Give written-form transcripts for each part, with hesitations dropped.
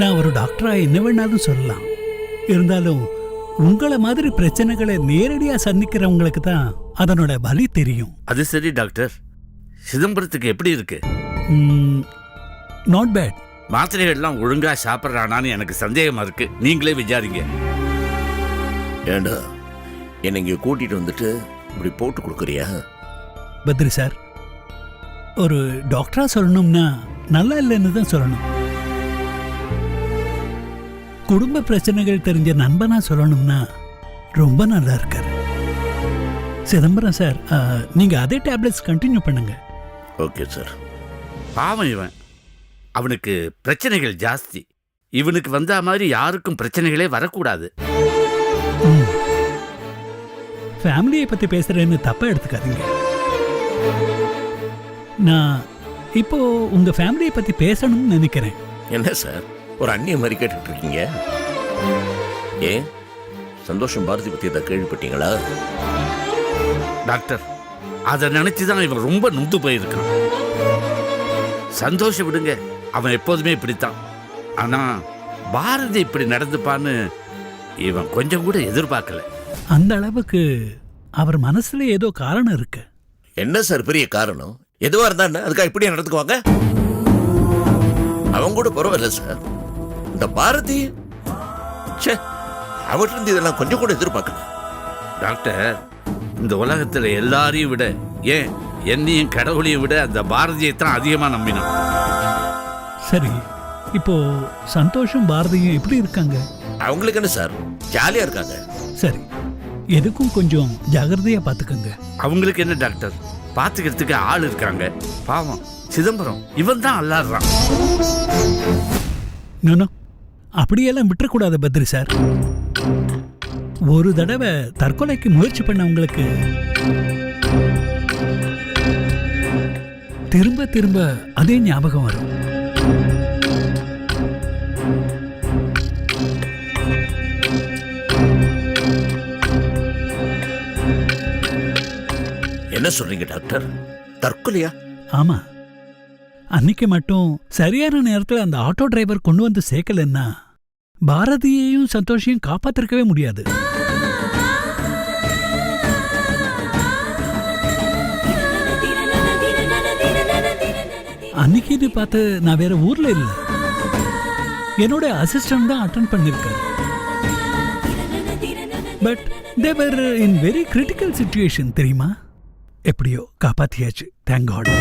நான் ஒரு டாக்டரா என்ன வேணாலும் சொல்லலாம். இருந்தாலும் உங்களை மாதிரி பிரச்சனைகளை நேரடியா சந்திக்கிறவங்களுக்கு தான் அதனோட வலி தெரியும். அது சரி டாக்டர், சிதம்பரத்துக்கு எப்படி இருக்கு? Not bad. மாத்திரைகள்லாம் ஒழுங்கா சாப்பிட்றானான்னு எனக்கு சந்தேகமா இருக்கு. நீங்களே விசாரிங்க. ஏண்டா என்னை இங்கே கூட்டிட்டு வந்துட்டு இப்படி போட்டு கொடுக்குறியா? பத்ரி சார், ஒரு டாக்டரா சொல்லணும்னா நல்லா இல்லைன்னு தான் சொல்லணும். குடும்ப பிரச்சனைகள் தெரிஞ்ச நண்பனா சொல்லணும்னா ரொம்ப நல்லா இருக்காரு. சிதம்பரம் சார், நீங்க அதே டேப்லெட்ஸ் கண்டினியூ பண்ணுங்க. Okay sir. பாவம் இவன், அவனுக்கு பிரச்சனைகள் ஜாஸ்தி. இவனுக்கு வந்த மாதிரி யாருக்கும் பிரச்சனைகளே வரக்கூடாது. ஃபேமிலியை பத்தி பேசுறேன்னு தப்பா எடுத்துக்காதீங்க. நான் இப்போ உங்க ஃபேமிலியை பத்தி பேசணும்னு நினைக்கிறேன். என்ன சார் ஒரு அந்நிய மாதிரி கேட்டுட்டு இருக்கீங்க? ஏன் சந்தோஷம் பாரதி பத்தி ஏதாவது கேள்விப்பட்டீங்களா? டாக்டர், அதை நினைச்சுதான் இவன் ரொம்ப நொந்து போயிருக்கான். சந்தோஷம் விடுங்க, அவன் எப்போதுமே இப்படித்தான். ஆனா பாரதி இப்படி நடந்துப்பான்னு இவன் கொஞ்சம் கூட எதிர்பார்க்கல. அந்த அளவுக்கு அவர் மனசுல ஏதோ காரணம் இருக்கு. என்ன சார் பெரிய காரணம்? எதுவா இருந்தா என்ன, அதுக்காக இப்படியே நடந்துக்குவாங்க? அவங்க கூட பரவாயில்ல சார். இந்த பாரதி அவர்கிட்ட இருந்து இதெல்லாம் கொஞ்சம் கூட எதிர்பார்க்கல. டாக்டர், இந்த உலகத்துல எல்லாரையும் விட, ஏன் என்னையும் கடவுளையும் விட அந்த பாரதியை தான் அதிகமா நம்பினான். சரி, இப்போ சந்தோஷம் பாரதியும் எப்படி இருக்காங்க? அவங்களுக்கு என்ன சார், ஜாலியா இருக்காங்க. சரி, எதுக்கும் கொஞ்சம் ஜாகிரதையா பாத்துக்கங்க. அவங்களுக்கு என்ன டாக்டர், பாத்துக்கிறதுக்கு ஆள் இருக்காங்க. பாவம் சிதம்பரம் இவன் தான் அல்லாடுறான். அப்படியெல்லாம் விட்டுறக்கூடாது பத்ரி சார். ஒரு தடவை தற்கொலைக்கு முயற்சி பண்ணவங்களுக்கு திரும்ப திரும்ப அதே ஞாபகம் வரும். என்ன சொல்றீங்க டாக்டர்? தற்கொலையா? ஆமா, அன்னைக்கு மட்டும் சரியான நேரத்தில் அந்த ஆட்டோ டிரைவர் கொண்டு வந்து சேர்க்கலன்னா பாரதியையும் சந்தோஷையும் காப்பாத்திருக்கவே முடியாது. அன்னைக்கு இது பார்த்து நான் வேற ஊர்ல இல்ல, என்னோட அசிஸ்டன்ட் தான் அட்டென்ட் பண்ணிருக்காரு. But they were in very critical situation தெரியுமா? எப்படியோ காப்பாத்தியாச்சு, தேங்க் காட்.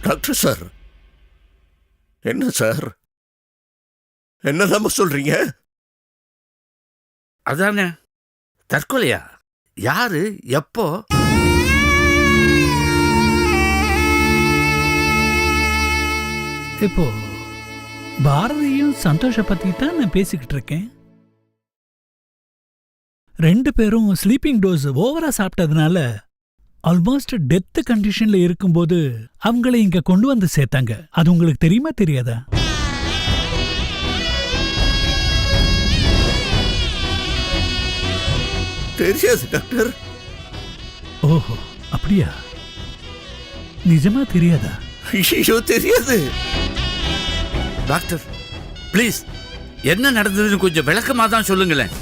டாக்டர் சார், என்ன சார் என்னதான் சொல்றீங்க? அதானே, தற்கொலையா? யாரு, எப்போ? இப்போ பாரதியும் சந்தோஷ பத்தி தான் நான் பேசிக்கிட்டு இருக்கேன். ரெண்டு பேரும் ஸ்லீப்பிங் டோஸ் ஓவரா சாப்பிட்டதுனால ஆல்மோஸ்ட் டெத் கண்டிஷன்ல இருக்கும்போது அவங்களை இங்க கொண்டு வந்து சேர்த்தாங்க. அது உங்களுக்கு தெரியுமா தெரியாதா? தெரியாது டாக்டர். ஓஹோ, அப்படியா? நிஜமா தெரியாதா? ஐயோ, தெரியாது டாக்டர். ப்ளீஸ், என்ன நடந்ததுன்னு கொஞ்சம் விளக்கமா தான் சொல்லுங்களேன்.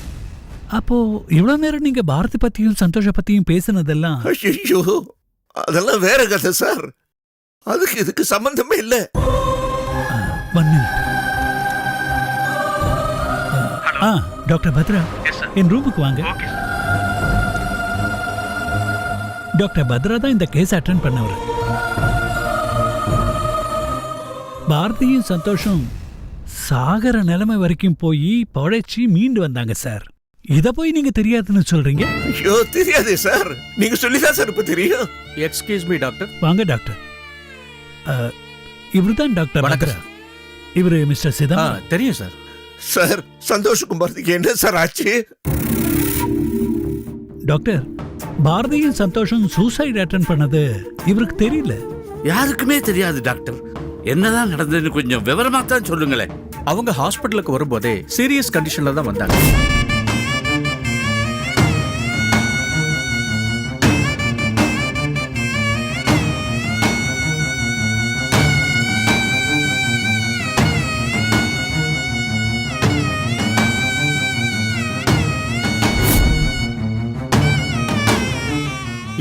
அப்போ இவ்வளவு நேரம் நீங்க பாரதி பத்தியும் சந்தோஷ பத்தியும் பேசினதெல்லாம்? ஐயோ, அதெல்லாம் வேற கதை சார். அதுக்கு இதுக்கு சம்பந்தமே இல்ல. டாக்டர் பத்ரா, என் ரூமுக்கு வாங்க. டாக்டர் பத்ரா தான் இந்த கேஸ் அட்டென்ட் பண்ணவர். பாரதியும் சந்தோஷம் சாகர நிலைமை வரைக்கும் போய் பழைச்சி மீண்டு வந்தாங்க சார். இத போய் நீங்க தெரியாதுன்னு சொல்றீங்க? ஐயோ, தெரியாதே சார். நீங்க சொல்லிதான் சார் இப்ப தெரியும். Excuse me doctor. வாங்க டாக்டர். இவருதான் டாக்டர் பத்ரா. இவரு மிஸ்டர் சிதம்பரம். தெரியும் சார். சார், சந்தோஷ்குமார்க்கு என்ன சார் ஆச்சு? டாக்டர், பாரதியும் சந்தோஷம் சூசைட் அட்டென்ட் பண்ணது இவருக்கு தெரியல. யாருக்குமே தெரியாது டாக்டர். என்னதான் நடந்ததுன்னு கொஞ்சம் விவரமா தான் சொல்லுங்களேன். அவங்க ஹாஸ்பிட்டலுக்கு வரும்போதே சீரியஸ் கண்டிஷன்ல தான் வந்தாங்க.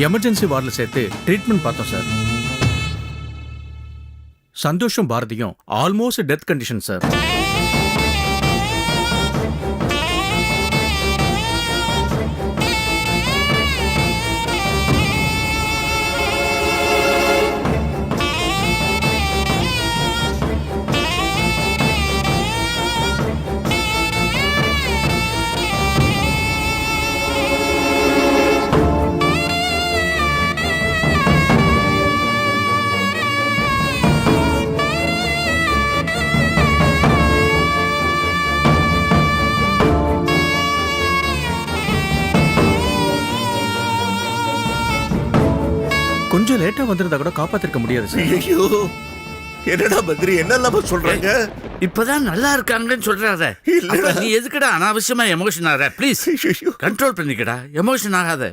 எமர்ஜென்சி வார்டில் சேர்த்து ட்ரீட்மெண்ட் பார்த்தோம் சார். சந்தோஷம் பாரதியும் ஆல்மோஸ்ட் டெத் கண்டிஷன் சார். கொஞ்சம் லேட்டா வந்திருந்தா கூட காப்பாத்திருக்க முடியாது சார். ஐயோ, என்னடா பத்ரி, என்னெல்லாம சொல்றாங்க? இப்பதான் நல்லா இருக்காங்கன்னு சொல்றாத. இல்லடா. நீ எதுக்குடா அனாவசியமா எமோஷன் ஆகிற? ப்ளீஸ் ஐயோ, கண்ட்ரோல் பண்ணிக்கடா, எமோஷன் ஆகாத.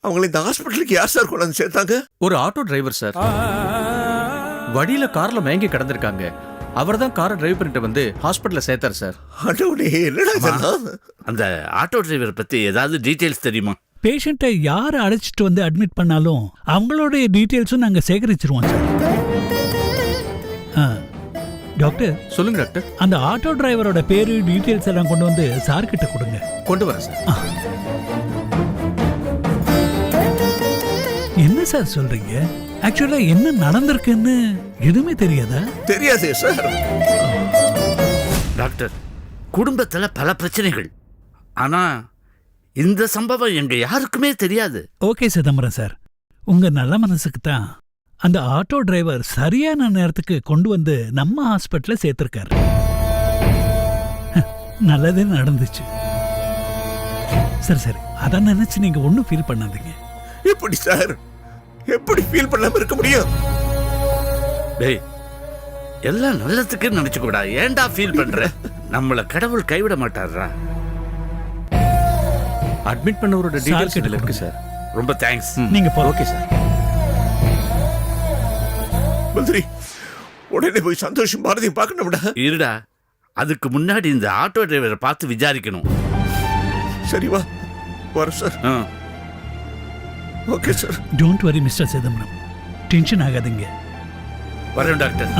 அவங்களை இந்த ஹாஸ்பிட்டலுக்கு யார் சார் கொண்டு வந்து சேர்த்தாங்க? ஒரு ஆட்டோ டிரைவர் சார். வழியில கார்ல மயங்கி கிடந்திருக்காங்க. அவர் தான் காரை டிரைவ் பண்ணிட்டு வந்து ஹாஸ்பிட்டல்ல சேர்த்தார் சார். ஆண்டவனே, என்னடா இதெல்லாம்? அந்த ஆட்டோ டிரைவர் பத்தி ஏதாவது டீடைல்ஸ் தெரியுமா? பேஷண்ட்டை யாரை அழைச்சிட்டு வந்து அட்மிட் பண்ணாலும் அவங்களுடைய டீட்டெயில்ஸும் நாங்கள் சேகரிச்சிருவோம் சார். டாக்டர், சொல்லுங்க டாக்டர். அந்த ஆட்டோ டிரைவரோட பேரு டீட்டெயில்ஸ் எல்லாம் கொண்டு வந்து சார் கிட்ட கொடுங்க. கொண்டு வரேன் சார். என்ன சார் சொல்றீங்க? ஆக்சுவலா என்ன நடந்திருக்குன்னு எதுவுமே தெரியாதா? தெரியாதே சார். டாக்டர், குடும்பத்துல பல பிரச்சனைகள், ஆனா இந்த சம்பவம் எங்க யாருக்குமே தெரியாது. ஓகே சிதம்பரம் சார், உங்க நல்ல மனசுக்கு தான் அந்த ஆட்டோ டிரைவர் சரியான நேரத்துக்கு கொண்டு வந்து நம்ம ஹாஸ்பிட்டல்ல சேர்த்திருக்காரு. நல்லதே நடந்துச்சு. சரி சரி, அதான் நினைச்சு நீங்க ஒன்னும் ஃபீல் பண்ணாதீங்க. எப்படி சார், எப்படி ஃபீல் பண்ணாம இருக்க முடியும்? டேய், எல்லாம் நல்லதுக்கு நினைச்சுக்கூடா, ஏன்டா ஃபீல் பண்ற? நம்மள கடவுள் கைவிட மாட்டாரா? அட்மிட் பண்ணவரோட டீடைல்ஸ் கிட்ட இதுல இருக்கு சார். ரொம்ப தேங்க்ஸ். நீங்க போலாம். Okay sir. பத்ரி, உடனே போய் சந்தோஷம் பாரதியும் பார்க்கணும்டா. இருடா, அதுக்கு முன்னாடி இந்த ஆட்டோ டிரைவரை பார்த்து விசாரிக்கணும். சரி வா, வர சார். ஆ. Okay sir. Don't worry mister Chidambaram, tension ஆகாதீங்க. வரேன் டாக்டர்.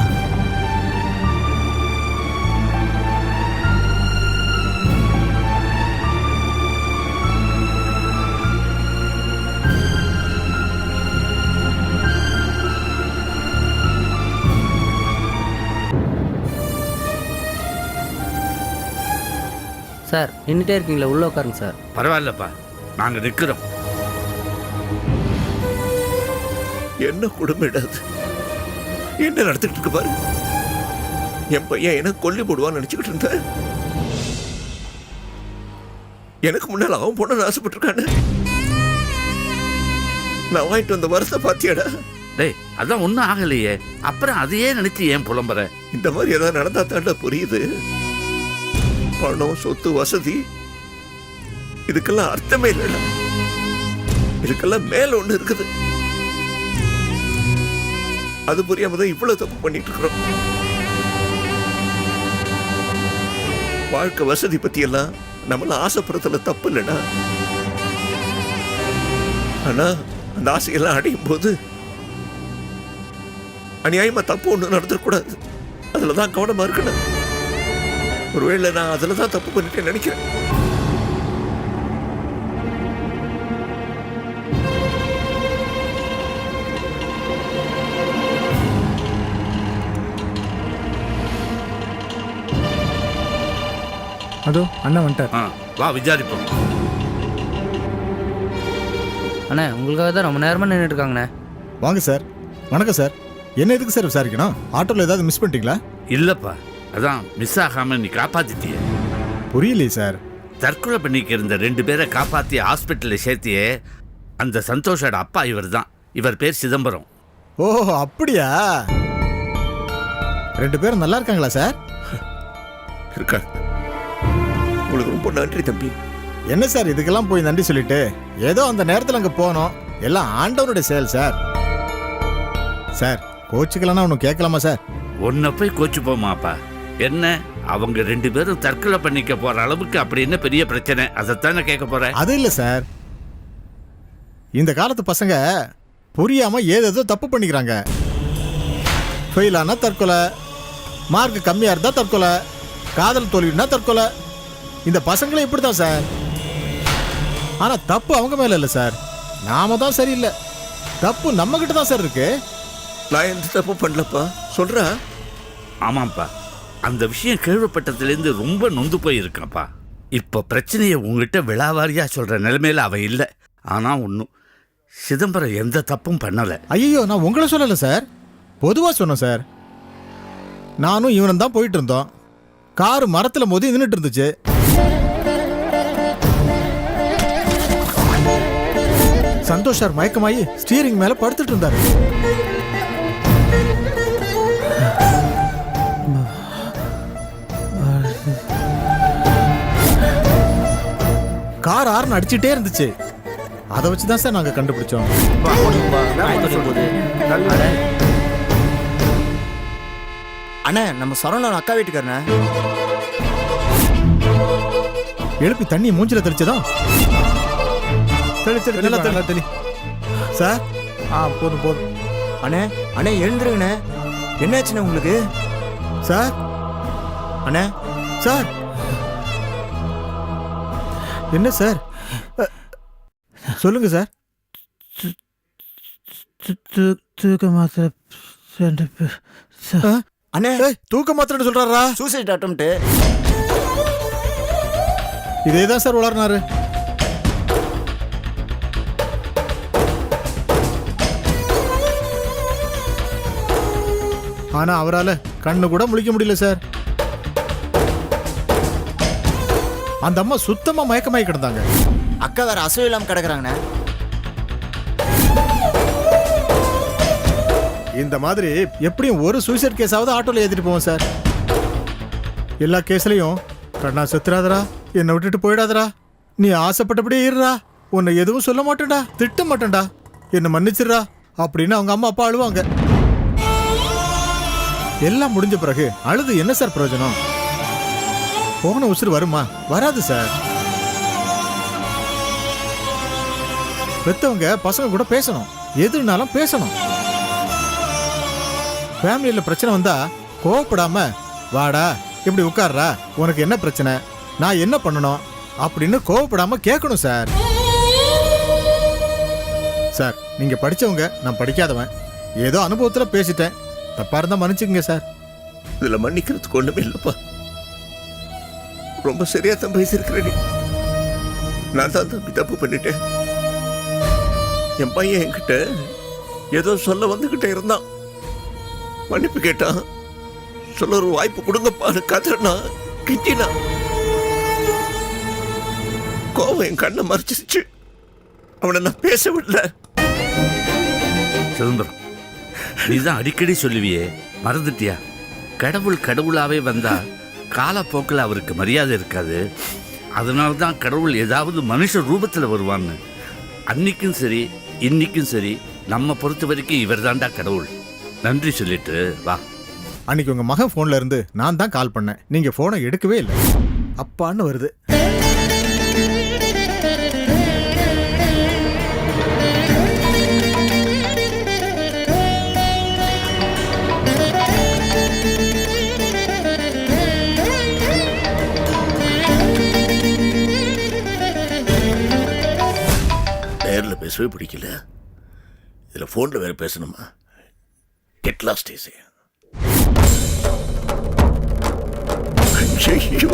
சார், நின்றுட்டே இருக்கீங்களா? உள்ள உட்காருங்க சார். பரவாயில்லப்பா, நாங்க நிக்கிறோம். என்ன குடும்பம், என்ன நடத்திட்டு இருக்கு பாரு. என் பையன் என்ன கொல்லி போடுவான்னு நினைச்சுக்கிட்டு இருந்தேன். எனக்கு முன்னால அவன் பொண்ணு ஆசைப்பட்டிருக்கானு. நான் வாங்கிட்டு வந்த வருஷத்தை பாத்தியாடா? டேய், அதான் ஒன்றும் ஆகலையே, அப்புறம் அதையே நினைச்சு ஏன் புலம்புற? இந்த மாதிரி ஏதாவது நடந்தா தாண்டா புரியுது. பணம், சொத்து, வசதி, இதுக்கெல்லாம் அர்த்தமே இல்லைடா. இதுக்கெல்லாம் மேல ஒண்ணு இருக்குது. அது புரியாம தான் இவ்வளவு தப்பு பண்ணிட்டு இருக்கிறோம். வாழ்க்கை வசதி பத்தி எல்லாம் நம்மள ஆசைப்படுறதுல தப்பு இல்லைடா. ஆனா அந்த ஆசையெல்லாம் அடையும் போது அநியாயமா தப்பு ஒண்ணு நடந்துடக்கூடாது. அதுலதான் கவனமா இருக்கணும். ஒருவேளை நான் அதுலதான் தப்பு பண்ணிட்டேன்னு நினைக்கிறேன். அதோ அண்ணா வந்துட்டார். ஆ, வா விசாரிப்போம். அண்ணே, உங்களுக்காக தான் ரொம்ப நேரமாக நின்றுட்டு இருக்காங்கண்ணே. வாங்க சார். வணக்கம் சார். என்ன எதுக்கு சார் விசாரிக்கணும்? ஆட்டோவில் ஏதாவது மிஸ் பண்ணிட்டீங்களா? இல்லப்பா, அதான் மிஸ் ஆகாம நீ காப்பாத்திட்டிய. புரியலையே சார். தற்கொலை பண்ணிக்க இருந்த 2 பேரை காப்பாத்தி ஹாஸ்பிட்டல்ல சேர்த்தியே அந்த சந்தோஷோட அப்பா இவர் தான். இவர் பேர் சிதம்பரம். ஓஹோ, அப்படியா? 2 பேரும் நல்லா இருக்காங்களா சார்? இருக்கா? உங்களுக்கு ரொம்ப நன்றி தம்பி. என்ன சார் இதுக்கெல்லாம் போய் நன்றி சொல்லிட்டு, ஏதோ அந்த நேரத்தில் அங்கே போனோம். எல்லாம் ஆண்டவனுடைய செயல் சார். சார், கோச்சுக்கலன்னா ஒன்று கேட்கலாமா சார்? உன்னை போய் கோச்சு போமாப்பா. என்ன, அவங்க 2 பேரும் தற்கொலை பண்ணிக்க போற அளவுக்கு அப்படி என்ன பெரிய பிரச்சனை? அதைத்தானே கேட்க போற? அது இல்லை சார். இந்த காலத்து பசங்க புரியாம ஏதேதோ தப்பு பண்ணிக்கிறாங்க. ஃபெயில் ஆனா தற்கொலை, மார்க் கம்மியா இருந்தா தற்கொலை, காதல் தோல்வினா தற்கொலை. இந்த பசங்களே இப்படி தான் சார். ஆனா தப்பு அவங்க மேல இல்லை சார், நாம தான் சரியில்லை. தப்பு நம்ம கிட்ட தான் சார் இருக்கு. நான் எந்த தப்பு பண்ணலப்பா, சொல்றா. ஆமாப்பா, அந்த விஷயம் கேள்விப்பட்டதுலேருந்து ரொம்ப நொந்து போய் இருக்கான்ப்பா. இப்போ பிரச்சனையை உங்ககிட்ட விழாவாரியா சொல்ற நிலைமையில அவன் இல்லை. ஆனா ஒன்றும், சிதம்பரம் எந்த தப்பும் பண்ணலை. ஐயோ, நான் உங்களை சொல்லலை சார், பொதுவாக சொன்னேன் சார். நானும் இவனும் தான் போயிட்டு இருந்தோம். காரு மரத்தில் மோதி நின்றுட்டு இருந்துச்சு. சந்தோஷ் சார் மயக்கமாயி ஸ்டீரிங் மேல படுத்துட்டு இருந்தாரு. கார் ஆர்ன் அடிச்சுட்டே இருந்துச்சு. அதை வச்சுதான் சார் நாங்க கண்டுபிடிச்சோம். அண்ணே, நம்ம சரவணன் அக்கா வீட்டுக்காரண்ணே. எழுப்பி தண்ணி மூஞ்சில தெளிச்சதான். தெளி சார். போதும் போதும். அண்ணே அண்ணே எழுந்துருங்கண்ணே. என்னாச்சுண்ணே உங்களுக்கு? சார். அண்ணே சார் என்ன சார்? சொல்லுங்க சார். தூக்க மாத்திரை அண்ணே தூக்க மாத்திரை சொல்றாரா? Suicide attempt. இதேதான் சார் உளர்னாரு. ஆனா அவரால கண்ணு கூட முழிக்க முடியல சார். அந்த அம்மா சுத்தமா மயக்கமாயி கிடந்தாங்க. அக்கா வேற அசைவு இல்லாம கிடக்குறாங்கண்ணே. இந்த மாதிரி எப்படியும் ஒரு சூசைட் கேஸாவது ஆட்டோல ஏத்திட்டு போவோம் சார். எல்லா கேஸ்லயும் கண்ணா செத்துறாதரா, என்னை விட்டுட்டு போயிடாதரா, நீ ஆசைப்பட்டபடியே இருறா, உன்னை எதுவும் சொல்ல மாட்டேன்டா, திட்ட மாட்டேன்டா, என்னை மன்னிச்சிடுறா அப்படின்னு அவங்க அம்மா அப்பா அழுவாங்க. எல்லாம் முடிஞ்ச பிறகு அழுது என்ன சார் பிரயோஜனம்? போன உசுறு வருமா? வராது சார். பெத்தவங்க பசங்க கூட பேசணும், எதுனாலும் பேசணும். ஃபேமிலியில் பிரச்சனை வந்தா கோவப்படாம வாடா இப்படி உட்கார்றா, உனக்கு என்ன பிரச்சனை, நான் என்ன பண்ணணும் அப்படின்னு கோவப்படாம கேட்கணும் சார். சார் நீங்க படிச்சவங்க, நான் படிக்காதவன். ஏதோ அனுபவத்துல பேசிட்டேன், தப்பா இருந்தா மன்னிச்சுக்கங்க சார். இதுல மன்னிக்கிறதுக்கு ஒண்ணுமே இல்லப்பா. ரொம்ப சரியா தான் பேசியிருக்கிறேன். நீ நான் தான் தம்பி தப்பு பண்ணிட்டேன். என் பையன் என்கிட்ட ஏதோ சொல்ல வந்துகிட்டே இருந்தான், மன்னிப்பு கேட்டான். சொல்ல ஒரு வாய்ப்பு கொடுங்கப்பான்னு கதறினா, கிட்டினா. கோவம் என் கண்ணை மறைச்சிருச்சு. அவனை நான் பேச விடல. சிதம்பரம், நீதான் அடிக்கடி சொல்லுவியே, மறந்துட்டியா? கடவுள் கடவுளாவே வந்தா காலப்போக்கில் அவருக்கு மரியாதை இருக்காது. அதனால தான் கடவுள் ஏதாவது மனுஷ ரூபத்தில் வருவான்னு. அன்னைக்கும் சரி இன்னைக்கும் சரி நம்ம பொறுத்த வரைக்கும் இவர் தான்டா கடவுள். நன்றி சொல்லிட்டு வா. அன்னைக்கு உங்க மகன் போன்ல இருந்து நான் தான் கால் பண்ணேன், நீங்க போனை எடுக்கவே இல்லை. அப்பான்னு வருது. நேரில் பேசவே பிடிக்கல, இதுல போன்ல வேற பேசணுமா? Get lost easy. ஐயோ